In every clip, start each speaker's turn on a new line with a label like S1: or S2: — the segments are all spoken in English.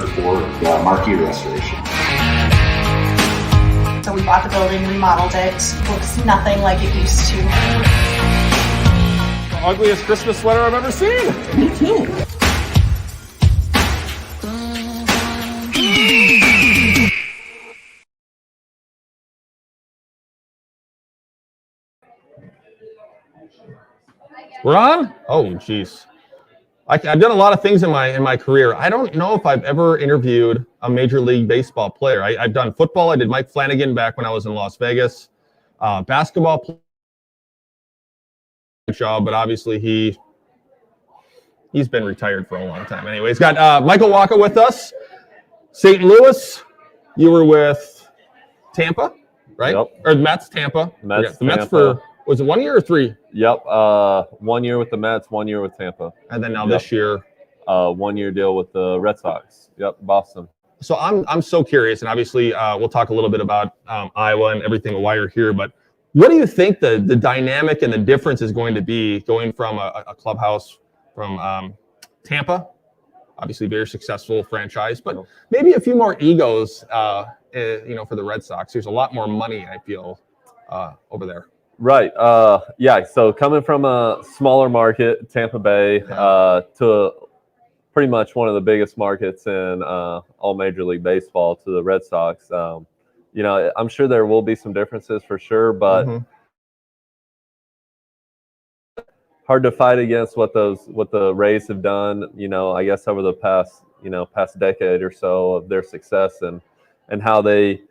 S1: for the marquee restoration.
S2: So we bought the building, remodeled it. Looks nothing like it used to.
S3: The ugliest Christmas sweater I've ever seen.
S4: Me too.
S3: We're on? Oh, jeez. I've done a lot of things in my career. I don't know if I've ever interviewed a Major League Baseball player. I've done football. I did Mike Flanagan back when I was in Las Vegas. Basketball job, but obviously he's been retired for a long time. Anyway, he's got Michael Wacha with us. St. Louis, you were with Tampa, right?
S5: Yep.
S3: Or Mets, Tampa.
S5: Mets,
S3: the Mets
S5: Tampa.
S3: for, was it 1 year or 3?
S5: Yep. 1 year with the Mets, 1 year with Tampa.
S3: And then now this year.
S5: 1 year deal with the Red Sox. Yep, Boston.
S3: So I'm so curious, and obviously we'll talk a little bit about Iowa and everything while you're here, but what do you think the dynamic and the difference is going to be going from a clubhouse from Tampa, obviously very successful franchise, but maybe a few more egos, for the Red Sox. There's a lot more money, I feel, over there.
S5: Right. Yeah. So coming from a smaller market, Tampa Bay, to pretty much one of the biggest markets in all Major League Baseball, to the Red Sox. I'm sure there will be some differences for sure, but hard to fight against what the Rays have done. I guess over the past decade or so of their success and how they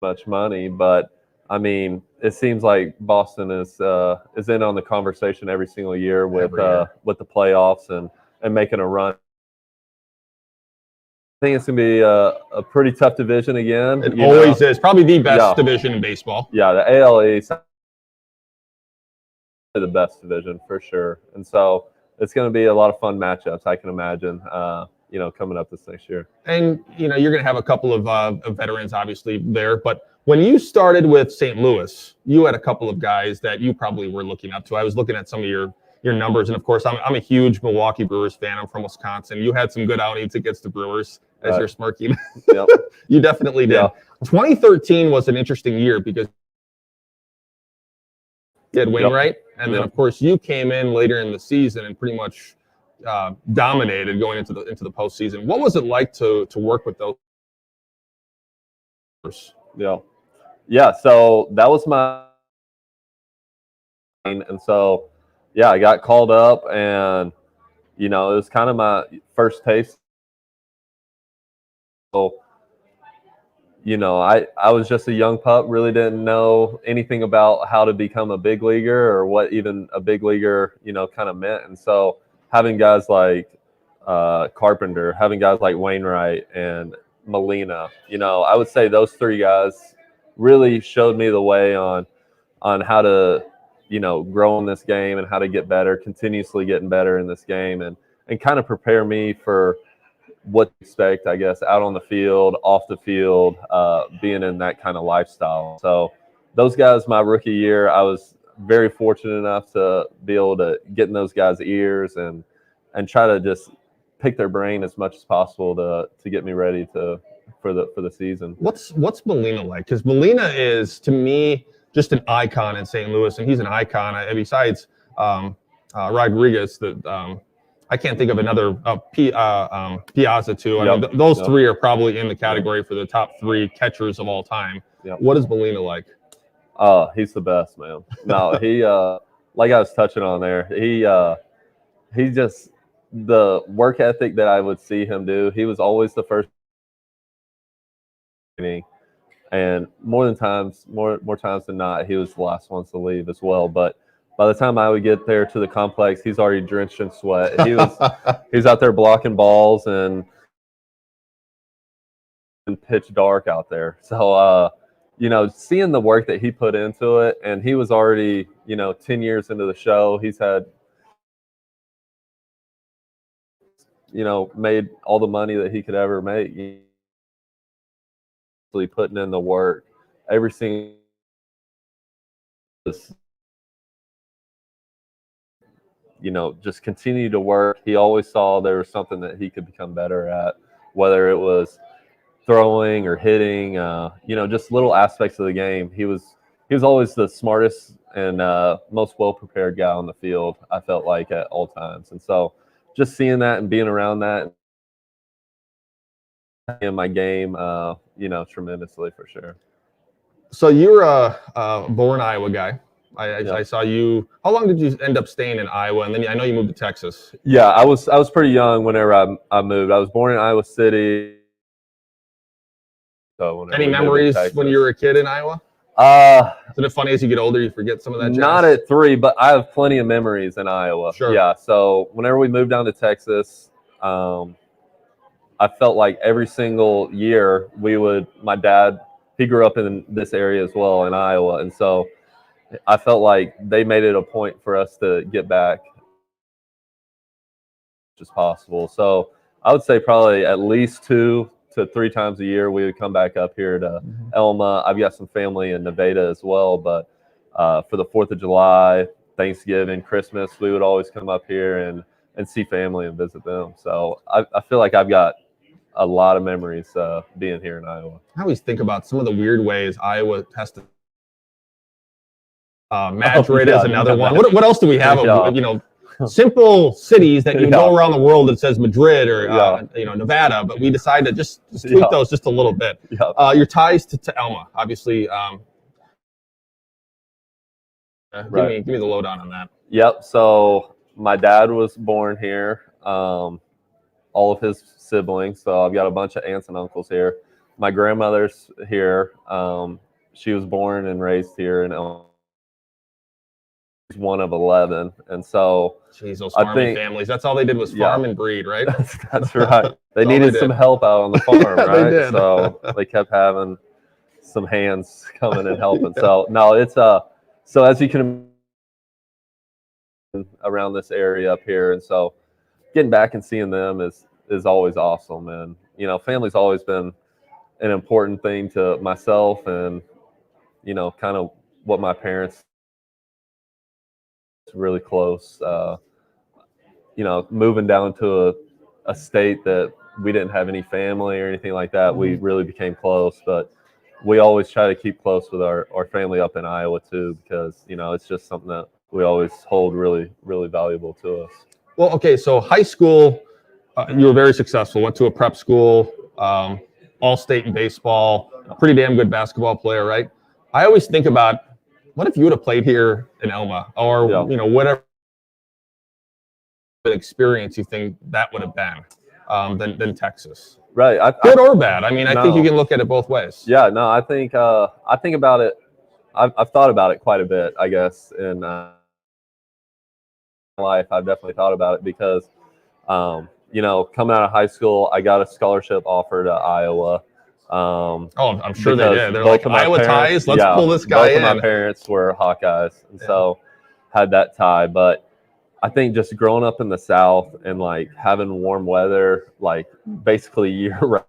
S5: much money, but I mean, it seems like Boston is in on the conversation every single year with the playoffs and making a run. I think it's going to be a pretty tough division again.
S3: It always is. Probably the best division in baseball.
S5: Yeah, the AL East is the best division for sure. And so it's going to be a lot of fun matchups, I can imagine, coming up this next year.
S3: And, you're going to have a couple of veterans, obviously, there. But when you started with St. Louis, you had a couple of guys that you probably were looking up to. I was looking at some of your numbers. And, of course, I'm a huge Milwaukee Brewers fan. I'm from Wisconsin. You had some good outings against the Brewers as your Smarky.
S5: Yep.
S3: You definitely did.
S5: Yeah.
S3: 2013 was an interesting year because you had Wainwright. And then, of course, you came in later in the season and pretty much dominated going into the postseason. What was it like to work with those?
S5: Yeah. So that was and so I got called up, and it was kind of my first taste. So I was just a young pup, really didn't know anything about how to become a big leaguer or what even a big leaguer kind of meant. And so having guys like Carpenter, having guys like Wainwright and Molina, I would say those three guys really showed me the way on how to grow in this game and how to get better, continuously getting better in this game, and kind of prepare me for what to expect, I guess, out on the field, off the field, being in that kind of lifestyle. So those guys, my rookie year, I was very fortunate enough to be able to get in those guys' ears and try to just pick their brain as much as possible to get me ready for the season.
S3: What's Molina like? Because Molina is, to me, just an icon in St. Louis, and he's an icon. Besides Rodriguez, I can't think of another Piazza too. I mean, those three are probably in the category for the top 3 catchers of all time.
S5: Yep.
S3: What is Molina like?
S5: He's the best, man. No, he like I was touching on there. He just, the work ethic that I would see him do. He was always the first, and more times than not, he was the last ones to leave as well. But by the time I would get there to the complex, he's already drenched in sweat. He's out there blocking balls and pitch dark out there. So, seeing the work that he put into it, and he was already, 10 years into the show. He's had, made all the money that he could ever make. Putting in the work every single just continue to work. He always saw there was something that he could become better at, whether it was throwing or hitting, just little aspects of the game. He was always the smartest and most well-prepared guy on the field, I felt like, at all times. And so just seeing that and being around that in my game, tremendously for sure.
S3: So you're a born Iowa guy. I saw you. How long did you end up staying in Iowa? And then I know you moved to Texas.
S5: Yeah, I was pretty young whenever I moved. I was born in Iowa City. So
S3: any memories when you were a kid in Iowa? Isn't it funny as you get older you forget some of that?
S5: Not at 3, but I have plenty of memories in Iowa.
S3: Sure.
S5: Yeah. So whenever we moved down to Texas, I felt like every single year my dad, he grew up in this area as well in Iowa. And so I felt like they made it a point for us to get back as possible. So I would say probably at least 2 to 3 times a year we would come back up here to Elma. I've got some family in Nevada as well, but for the 4th of July, Thanksgiving, Christmas, we would always come up here and see family and visit them. So I feel like I've got a lot of memories being here in Iowa.
S3: I always think about some of the weird ways Iowa has to Madrid is another one. What else do we have? Simple cities that you go around the world that says Madrid or Nevada, but we decided to just tweak those just a little bit. Your ties to Elma, obviously. Give me the lowdown on that.
S5: Yep. So my dad was born here. All of his siblings. So I've got a bunch of aunts and uncles here. My grandmother's here. She was born and raised here in Elma. She's one of 11, and so
S3: those farming families. That's all they did was farm and breed, right?
S5: That's right. They needed some help out on the farm, right?
S3: They did.
S5: So they kept having some hands coming and helping. So no, it's so as you can around this area up here, and so getting back and seeing them is always awesome. And family's always been an important thing to myself, and kind of what my parents. Really close, moving down to a state that we didn't have any family or anything like that. We really became close, but we always try to keep close with our family up in Iowa too, because it's just something that we always hold really, really valuable to us.
S3: Well, okay, so high school, you were very successful, went to a prep school, all state in baseball, a pretty damn good basketball player, right? I always think about, what if you would have played here in Elma, or whatever experience you think that would have been than Texas?
S5: Right,
S3: good or bad. I mean, I think you can look at it both ways.
S5: Yeah, no, I think about it. I've thought about it quite a bit, I guess, in life. I've definitely thought about it because, coming out of high school, I got a scholarship offer to Iowa.
S3: I'm sure they did. They're like, Iowa ties, let's pull this guy in.
S5: Both of my parents were Hawkeyes, and so had that tie. But I think just growing up in the South and like having warm weather, like basically year round,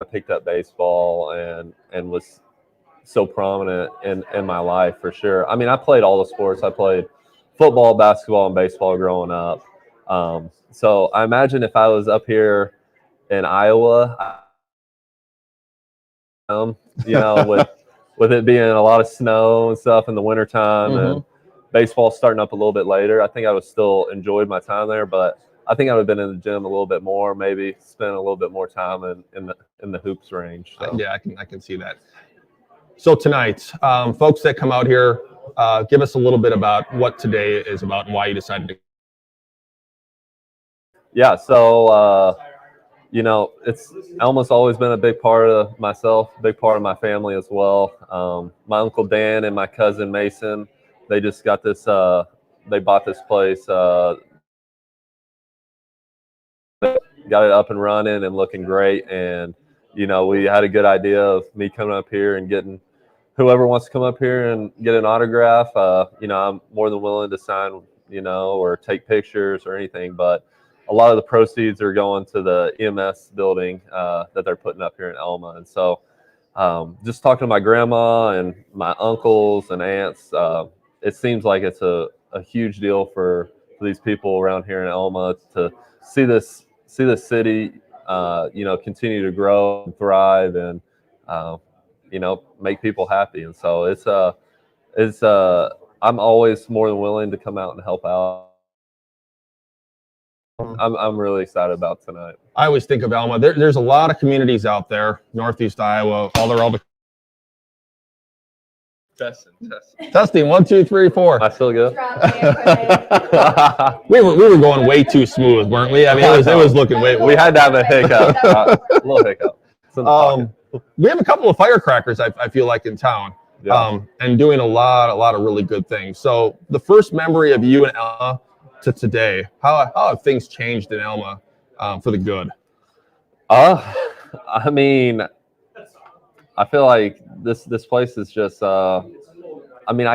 S5: I picked up baseball and was so prominent in my life for sure. I mean, I played all the sports. I played football, basketball, and baseball growing up. So I imagine if I was up here in Iowa, with it being a lot of snow and stuff in the wintertime and baseball starting up a little bit later, I think I would still enjoyed my time there, but I think I would have been in the gym a little bit more, maybe spent a little bit more time in the hoops range. So.
S3: Yeah, I can see that. So tonight, folks that come out here, give us a little bit about what today is about and why you decided to.
S5: Yeah, so it's Elma's always been a big part of myself, big part of my family as well. My Uncle Dan and my cousin Mason, they just got this, they bought this place, got it up and running and looking great. And, we had a good idea of me coming up here and getting whoever wants to come up here and get an autograph. I'm more than willing to sign, or take pictures or anything, but a lot of the proceeds are going to the EMS building that they're putting up here in Elma. And so just talking to my grandma and my uncles and aunts, it seems like it's a a huge deal for these people around here in Elma to see this city, continue to grow and thrive and, make people happy. And so I'm always more than willing to come out and help out. I'm really excited about tonight.
S3: I always think of Elma. There's a lot of communities out there, Northeast Iowa, all the testing. 1, 2, 3, 4.
S5: Am I still good?
S3: We were going way too smooth, weren't we? I mean, it was looking way.
S5: We had to have a hiccup, a little hiccup.
S3: We have a couple of firecrackers. I feel like in town, and doing a lot of really good things. So the first memory of you and Elma to today, how have things changed in Elma for the good?
S5: I mean, I feel like this place is just. I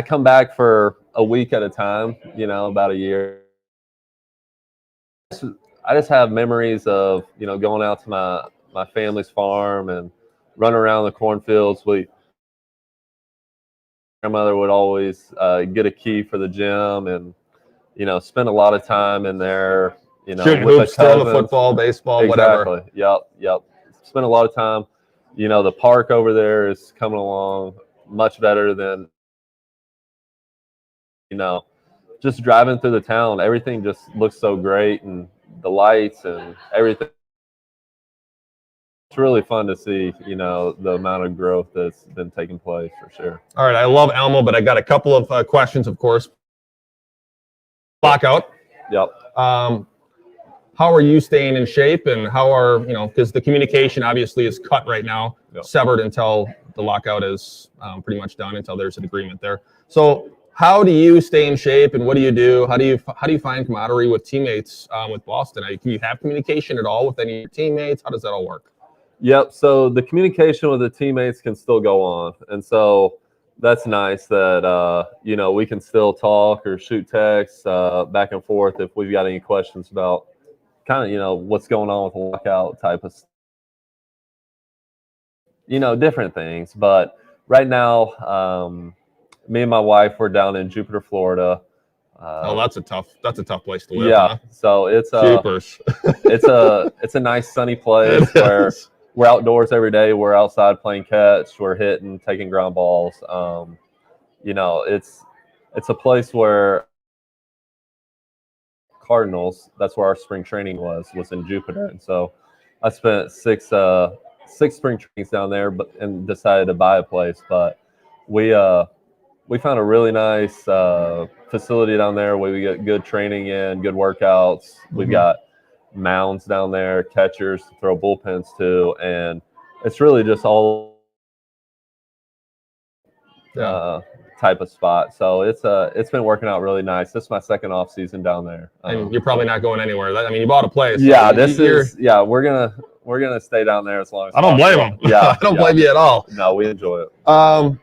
S5: come back for a week at a time. About a year. I just have memories of going out to my family's farm and running around the cornfields. Grandmother would always get a key for the gym and spend a lot of time in there.
S3: Shooting
S5: with
S3: hoops, throwing the football, baseball,
S5: exactly.
S3: Whatever.
S5: Yep. Spend a lot of time. The park over there is coming along much better than just driving through the town. Everything just looks so great, and the lights and everything. It's really fun to see, the amount of growth that's been taking place for sure.
S3: All right, I love Elmo, but I got a couple of questions, of course. Lockout.
S5: Yep.
S3: How are you staying in shape, and how are because the communication obviously is cut right now, severed until the lockout is pretty much done, until there's an agreement there. So how do you stay in shape, and what do you do? How do you find camaraderie with teammates with Boston? Can you have communication at all with any of your teammates? How does that all work?
S5: Yep. So the communication with the teammates can still go on, and so that's nice that we can still talk or shoot texts back and forth if we've got any questions about kind of what's going on with the lockout type of different things. But right now, me and my wife, we're down in Jupiter, Florida.
S3: That's a tough place to live.
S5: Yeah.
S3: Huh?
S5: So it's
S3: Jeepers.
S5: a nice sunny place where we're outdoors every day. We're outside playing catch. We're hitting, taking ground balls. It's a place where Cardinals, that's where our spring training was in Jupiter. And so I spent six spring trainings down there, and decided to buy a place. But we found a really nice facility down there where we get good training in, good workouts. We've got mounds down there, catchers to throw bullpens to, and it's really just all type of spot. So it's been working out really nice. This is my second off season down there.
S3: And you're probably not going anywhere. You bought a place.
S5: Yeah, we're gonna stay down there as long as
S3: I don't blame them.
S5: Yeah,
S3: I don't blame you at all.
S5: No, we enjoy it.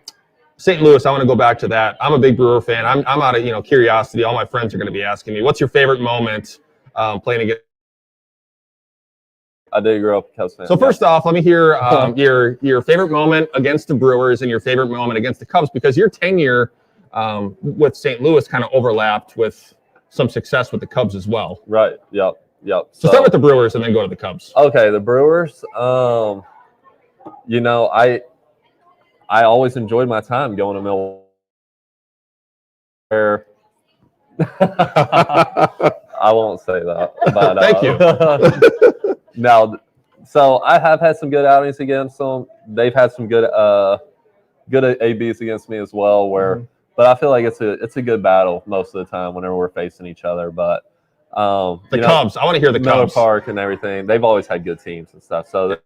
S3: St. Louis, I want to go back to that. I'm a big Brewer fan. I'm out of curiosity. All my friends are going to be asking me, what's your favorite moment playing against?
S5: I did grow up a Cubs fan.
S3: So first off, let me hear your favorite moment against the Brewers and your favorite moment against the Cubs, because your tenure with St. Louis kind of overlapped with some success with the Cubs as well.
S5: Right. Yep.
S3: So start with the Brewers and then go to the Cubs.
S5: Okay, the Brewers. I always enjoyed my time going to Milwaukee. I won't say that. But,
S3: Thank you.
S5: Now, so I have had some good outings against them. They've had some good ABs against me as well. But I feel like it's a good battle most of the time whenever we're facing each other. But
S3: the Cubs, I want to hear the
S5: Miller
S3: Cubs.
S5: Park and everything. They've always had good teams and stuff. So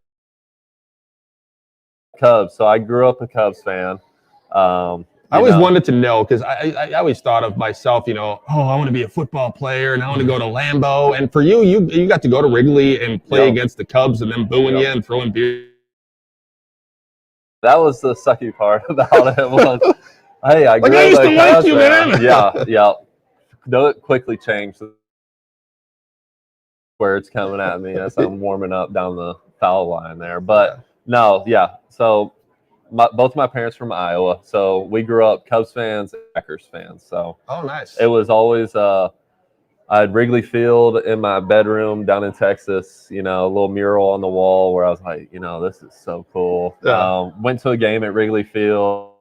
S5: Cubs. So I grew up a Cubs fan. I
S3: always wanted to know, because I always thought of myself, I want to be a football player and I want to go to Lambeau. And for you got to go to Wrigley and play against the Cubs and them booing you and throwing beer.
S5: That was the sucky part about it. Was, hey, I grew up
S3: used to like you, man.
S5: Yeah. It quickly changed where it's coming at me as I'm warming up down the foul line there. But no, yeah. So both my parents from Iowa, so we grew up Cubs fans, and Packers fans. So
S3: Oh, nice.
S5: it was always I had Wrigley Field in my bedroom down in Texas. You know, a little mural on the wall where I was like, you know, this is so cool.
S3: Yeah.
S5: Went to a game at Wrigley Field.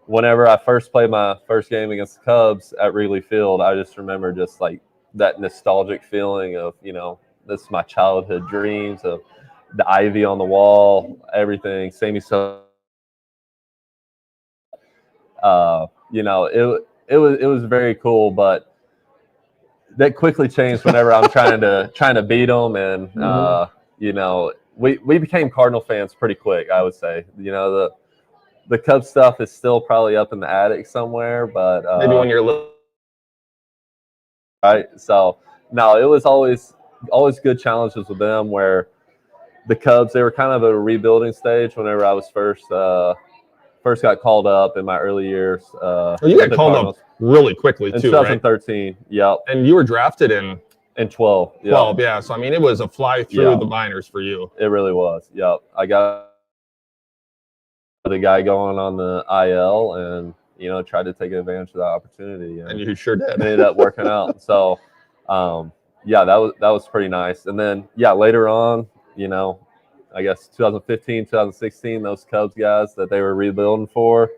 S5: Whenever I first played my first game against the Cubs at Wrigley Field, I just remember just like that nostalgic feeling of, you know, this is my childhood dreams of the ivy on the wall, everything. Sammy so, you know, it was very cool, but that quickly changed whenever I'm trying to beat them, and you know, we became Cardinal fans pretty quick. I would say, you know, the Cubs stuff is still probably up in the attic somewhere, but
S3: Maybe when you're little.
S5: right. So no, it was always good challenges with them. Where the Cubs, they were kind of at a rebuilding stage. Whenever I was first got called up in my early years.
S3: Well, you got called up really quickly
S5: in
S3: too,
S5: 2013.
S3: Right?
S5: Yep.
S3: And you were drafted in
S5: 12. Yep.
S3: 12, yeah. So I mean, it was a fly through the minors for you.
S5: It really was. Yep. I got the guy going on the IL, and you know, tried to take advantage of that opportunity,
S3: and you sure did.
S5: It ended up working out. So, yeah, that was pretty nice. And then, yeah, later on, you know, I guess 2015, 2016, those Cubs guys that they were rebuilding for,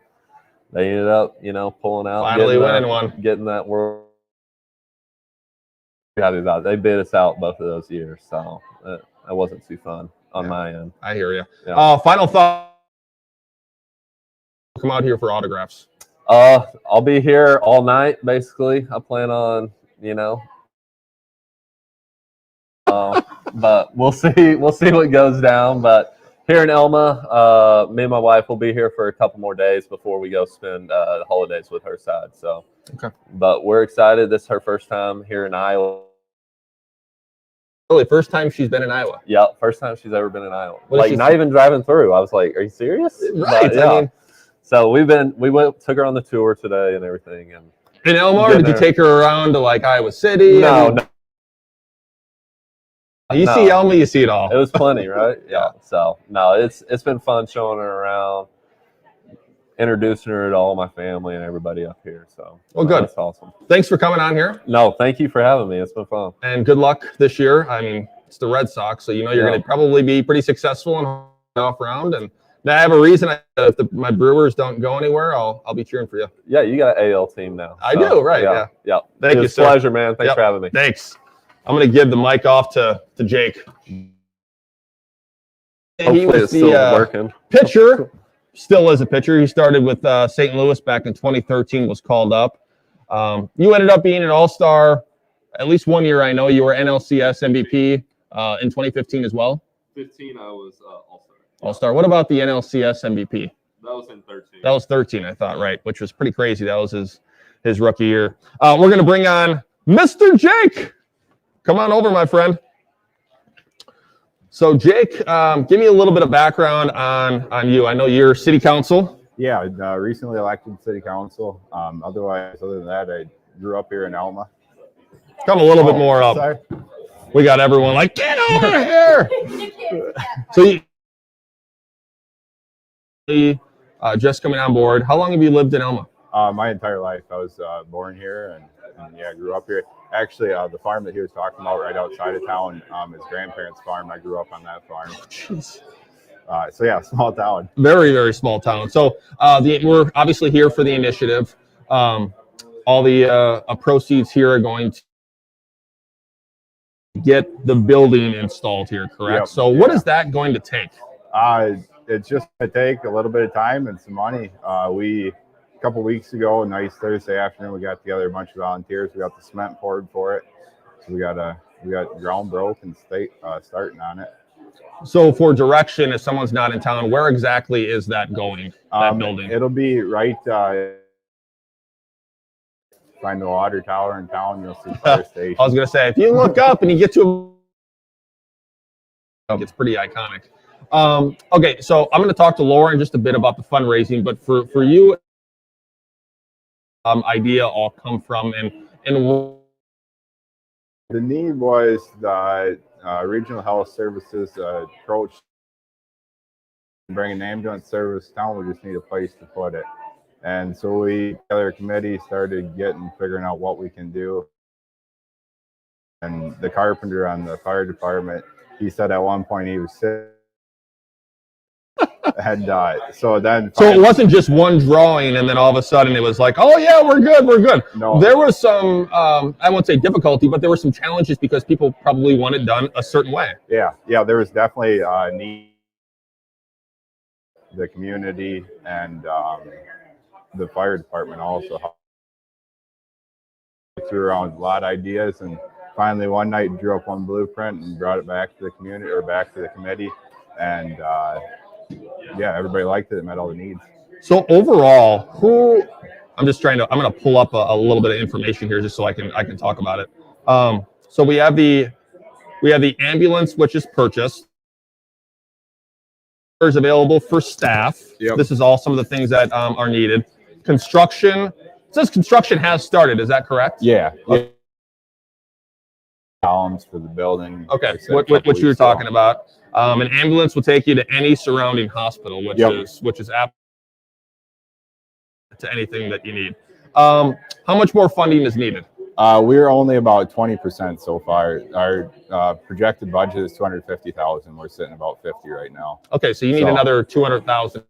S5: they ended up, you know, pulling out,
S3: finally winning one,
S5: getting that world. Happy about it. They bid us out both of those years, so that wasn't too fun on my end.
S3: I hear you.
S5: Yeah.
S3: Final thought. Come out here for autographs.
S5: I'll be here all night, basically. I plan on, you know, but we'll see what goes down. But here in Elma, me and my wife will be here for a couple more days before we go spend the holidays with her side. So,
S3: okay.
S5: But we're excited. This is her first time here in Iowa.
S3: Really, first time she's been in Iowa?
S5: Yeah, first time she's ever been in Iowa.
S3: What
S5: like, not even driving through. I was like, "Are you serious?"
S3: Right.
S5: But, yeah.
S3: I mean,
S5: so took her on the tour today and everything. And
S3: in Elma, or did you take her around to like Iowa City?
S5: No, no.
S3: You see Elma, you see it all.
S5: It was plenty, right?
S3: Yeah.
S5: So no, it's been fun showing her around, introducing her to all my family and everybody up here. So
S3: well, good.
S5: That's awesome.
S3: Thanks for coming on here.
S5: No, thank you for having me. It's been fun.
S3: And good luck this year. I mean, it's the Red Sox, so you know you're going to probably be pretty successful in the off round. And I have a reason. If my Brewers don't go anywhere, I'll be cheering for you.
S5: Yeah, you got an AL team now.
S3: I do, right? Yeah.
S5: Thank you, sir. Pleasure, man. Thanks for having me.
S3: Thanks. I'm going to give the mic off to Jake.
S5: Hopefully it's still working.
S3: Pitcher, still is a pitcher. He started with St. Louis back in 2013, was called up. You ended up being an all-star at least 1 year. I know you were NLCS MVP in 2015 as well.
S5: 15, I was all-star.
S3: All-star. What about the NLCS MVP?
S5: That was in 13.
S3: That was 13, I thought, right, which was pretty crazy. That was his rookie year. We're going to bring on Mr. Jake. Come on over, my friend. So, Jake, give me a little bit of background on you. I know you're city council.
S4: Yeah, recently elected city council. Other than that, I grew up here in Elma.
S3: Come a little bit more up.
S4: Sorry.
S3: We got everyone like, get over here. So, you just coming on board. How long have you lived in Elma?
S4: My entire life. I was born here and grew up here. Actually, the farm that he was talking about right outside of town, his grandparents' farm. I grew up on that farm.
S3: Jeez.
S4: So yeah, small town.
S3: Very, very small town. So we're obviously here for the initiative. All the proceeds here are going to get the building installed here, correct?
S4: Yep.
S3: So what is that going to take?
S4: It's just going to take a little bit of time and some money. A couple weeks ago, nice Thursday afternoon, we got together a bunch of volunteers. We got the cement poured for it. So we got ground broke and starting on it.
S3: So for direction, if someone's not in town, where exactly is that going, that building?
S4: It'll be right find the water tower in town, you'll see the fire station.
S3: I was going to say, if you look up and you get to it's pretty iconic. Okay, so I'm going to talk to Lauren just a bit about the fundraising, but for you, idea all come from and
S4: the need was the regional health services approach bring an ambulance service down. We just need a place to put it. And so we, together, committee, started figuring out what we can do. And the carpenter on the fire department, he said at one point he was sick. And so it
S3: wasn't just one drawing and then all of a sudden it was like, oh yeah, we're good.
S4: No.
S3: There was some, I won't say difficulty, but there were some challenges because people probably want it done a certain way.
S4: Yeah, there was definitely a need. The community and the fire department also threw around a lot of ideas, and finally one night drew up one blueprint and brought it back to the community or back to the committee, and everybody liked it. It met all the needs.
S3: So overall, I'm going to pull up a little bit of information here just so I can talk about it. So we have the ambulance, which is purchased. Is available for staff.
S4: Yep.
S3: This is all some of the things that are needed. Construction. It says construction has started. Is that correct?
S4: Yeah. Columns for the building.
S3: Okay. What you were talking about. An ambulance will take you to any surrounding hospital, which is apt to anything that you need. How much more funding is needed?
S4: We're only about 20% so far. Our projected budget is $250,000. We're sitting about 50 right now.
S3: Okay, so you need another 200,000.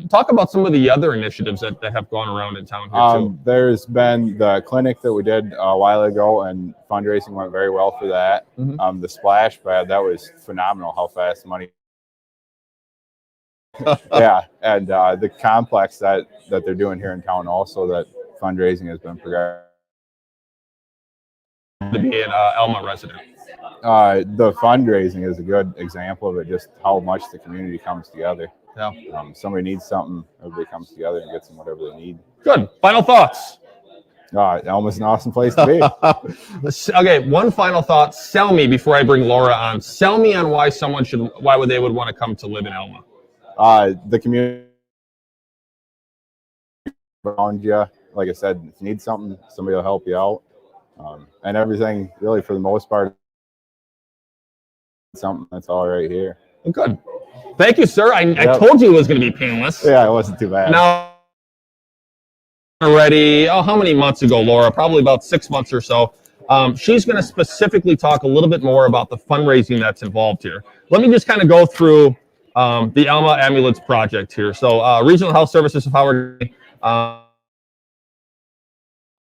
S3: Talk about some of the other initiatives that have gone around in town here too.
S4: There's been the clinic that we did a while ago, and fundraising went very well for that.
S3: Mm-hmm.
S4: The splash pad, that was phenomenal how fast the money. Yeah, and the complex that they're doing here in town also, that fundraising has been progressing.
S3: To be an Elma resident.
S4: The fundraising is a good example of it, just how much the community comes together.
S3: Yeah.
S4: Somebody needs something, everybody comes together and gets them whatever they need.
S3: Good. Final thoughts.
S4: Elma's an awesome place to be.
S3: Okay, one final thought. Sell me before I bring Laura on. Sell me on why they would want to come to live in Elma.
S4: The community around you, like I said, if you need something, somebody will help you out, and everything really for the most part. Something that's all right here.
S3: Good. Thank you, sir. I told you it was going to be painless.
S4: Yeah, it wasn't too bad.
S3: Now, already, how many months ago, Laura? Probably about 6 months or so. She's going to specifically talk a little bit more about the fundraising that's involved here. Let me just kind of go through the Elma Ambulance Project here. So, Regional Health Services of Howard,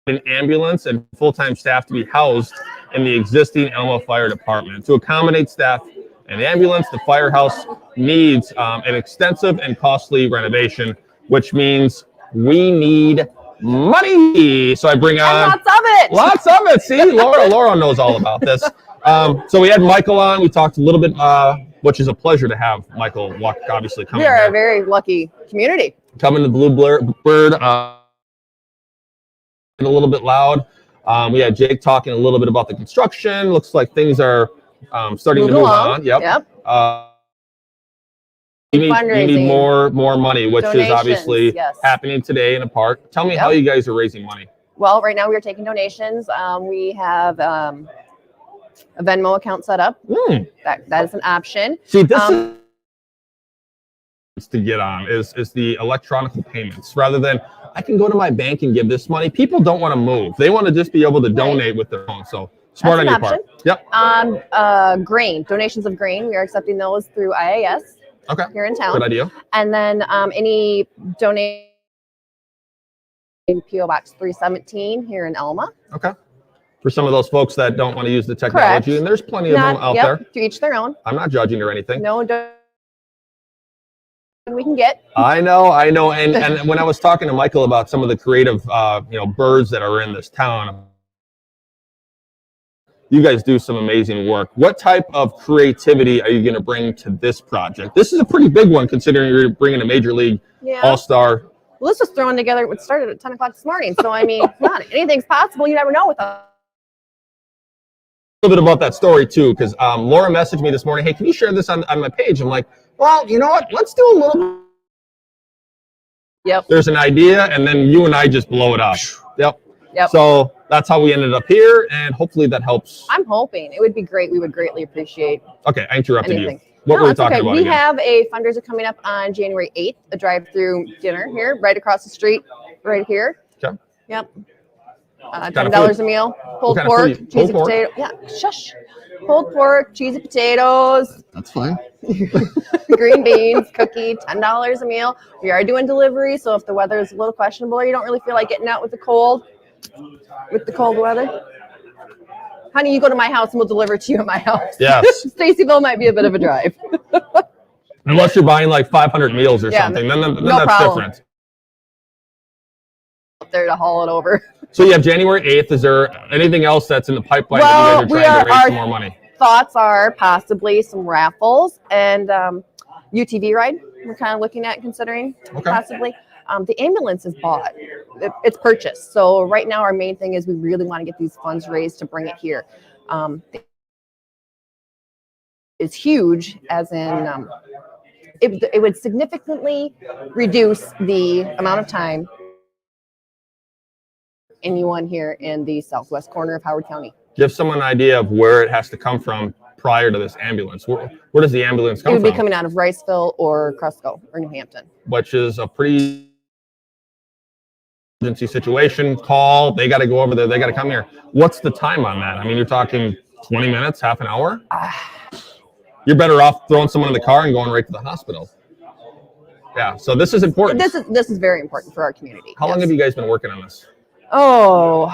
S3: an ambulance and full-time staff to be housed in the existing Elma Fire Department. To accommodate staff and the ambulance, the firehouse needs an extensive and costly renovation, which means we need money. So I bring on
S2: lots of it.
S3: Lots of it. See, Laura knows all about this. So we had Michael on. We talked a little bit, which is a pleasure to have Michael Wacha obviously coming.
S6: We are a very lucky community.
S3: Coming to Blue Bird. A little bit loud. We had Jake talking a little bit about the construction. Looks like things are starting to move on. Yep. You need more money, which is obviously happening today in a park. Tell me how you guys are raising money.
S6: Well, right now we are taking donations. We have a Venmo account set up. That is an option.
S3: See, this is to get on is the electronic payments rather than I can go to my bank and give this money. People don't want to move. They want to just be able to donate with their phone. So smart on your part. Yep.
S6: Grain, donations of grain. We are accepting those through IAS.
S3: Okay.
S6: Here in town.
S3: Good idea.
S6: And then any donation in PO Box 317 here in Elma.
S3: Okay. For some of those folks that don't want to use the technology, and there's plenty of them out there.
S6: To each their own.
S3: I'm not judging or anything.
S6: No, we can get.
S3: I know. And when I was talking to Michael about some of the creative, birds that are in this town, you guys do some amazing work. What type of creativity are you going to bring to this project? This is a pretty big one, considering you're bringing a major league all-star.
S6: Well, this was thrown together. It started at 10 o'clock this morning. So, I mean, anything's possible. You never know with us.
S3: A little bit about that story, too, because Laura messaged me this morning, hey, can you share this on my page? I'm like, well, you know what? Let's do a little.
S6: Yep.
S3: There's an idea, and then you and I just blow it up. Yep.
S6: Yep.
S3: So that's how we ended up here, and hopefully that helps.
S6: I'm hoping. It would be great. We would greatly appreciate
S3: Okay, I interrupted
S6: anything.
S3: you. What were we
S6: it's
S3: talking
S6: okay.
S3: about
S6: We
S3: again?
S6: have a fundraiser coming up on January 8th, a drive-through dinner here, right across the street, right here.
S3: Okay.
S6: Yep.
S3: kind of
S6: $10
S3: food?
S6: a meal. Pulled
S3: kind of
S6: pork,
S3: food?
S6: cheesy
S3: Pulled pork?
S6: potato. Yeah, shush. Pulled pork, cheesy potatoes,
S1: That's fine.
S6: green beans, cookie, $10 a meal. We are doing delivery, so if the weather is a little questionable or you don't really feel like getting out with the cold weather, honey, you go to my house and we'll deliver to you at my house.
S3: Yes.
S6: Stacyville might be a bit of a drive.
S3: Unless you're buying like 500 meals or
S6: Yeah,
S3: something, then
S6: no
S3: that's
S6: problem.
S3: different.
S6: Up there to haul it over.
S3: So you have January 8th. Is there anything else that's in the pipeline that you guys are trying to raise some more money?
S6: Thoughts are possibly some raffles and UTV ride. We're kind of looking at considering possibly. The ambulance is bought. It's purchased. So right now our main thing is we really want to get these funds raised to bring it here. It's huge, as in it would significantly reduce the amount of time anyone here in the southwest corner of Howard County.
S3: Give someone an idea of where it has to come from prior to this ambulance. Where does the ambulance
S6: It
S3: come
S6: would be
S3: from?
S6: coming out of Riceville or Cresco or New Hampton.
S3: Which is a pretty emergency situation. Call, they got to go over there, they got to come here. What's the time on that? I mean, you're talking 20 minutes, half an hour? You're better off throwing someone in the car and going right to the hospital. Yeah, so this is important.
S6: This is very important for our community.
S3: How long have you guys been working on this?
S6: Oh,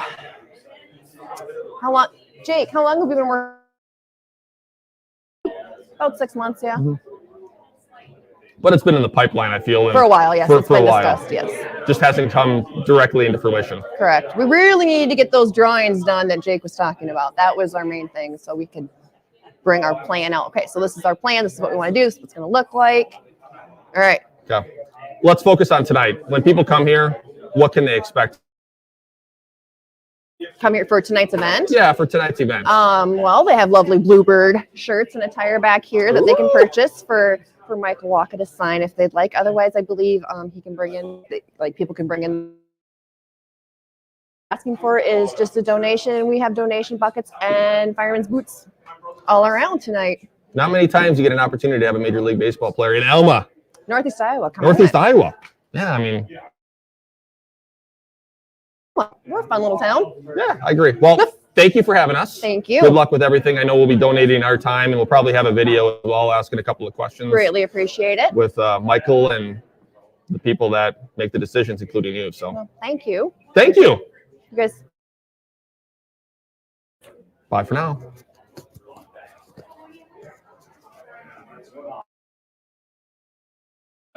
S6: how long, Jake? How long have we been working? About 6 months, yeah.
S3: Mm-hmm. But it's been in the pipeline, I feel.
S6: For a while, yes.
S3: For
S6: It's been
S3: a while.
S6: discussed, yes.
S3: Just hasn't come directly into fruition.
S6: Correct. We really needed to get those drawings done that Jake was talking about. That was our main thing, so we could bring our plan out. Okay, so this is our plan. This is what we want to do. This is what it's going to look like. All right.
S3: Okay. Let's focus on tonight. When people come here, what can they expect?
S6: Come here for tonight's event.
S3: Yeah, for tonight's event.
S6: Well, they have lovely Bluebird shirts and attire back here that they can purchase for Michael Wacha to sign if they'd like. Otherwise, I believe he can bring in, like, people can bring in. Asking for is just a donation. We have donation buckets and fireman's boots all around tonight.
S3: Not many times you get an opportunity to have a Major League Baseball player in Elma.
S6: Northeast Iowa.
S3: Northeast Iowa. Yeah, I mean.
S6: We're a fun little town.
S3: Yeah, I agree. Well, thank you for having us.
S6: Thank you.
S3: Good luck with everything. I know we'll be donating our time, and we'll probably have a video of all asking a couple of questions.
S6: Greatly appreciate it.
S3: With Michael and the people that make the decisions, including you. So
S6: Well, thank you.
S3: thank you.
S6: You guys.
S3: Bye for now.